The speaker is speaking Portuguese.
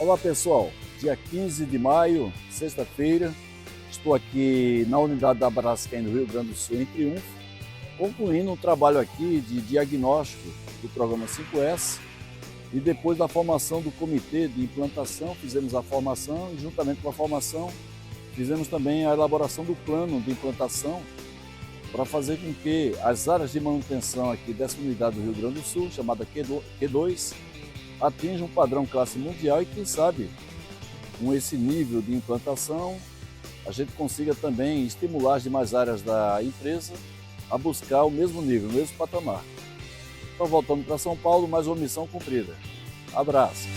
Olá pessoal, dia 15 de maio, sexta-feira, estou aqui na unidade da Braskem do Rio Grande do Sul, em Triunfo, concluindo um trabalho aqui de diagnóstico do programa 5S e depois da formação do comitê de implantação, fizemos a formação e juntamente com a formação fizemos também a elaboração do plano de implantação para fazer com que as áreas de manutenção aqui dessa unidade do Rio Grande do Sul, chamada Q2, atinjam um padrão classe mundial e quem sabe com esse nível de implantação a gente consiga também estimular as demais áreas da empresa a buscar o mesmo nível, o mesmo patamar. Então voltando para São Paulo, mais uma missão cumprida. Abraço!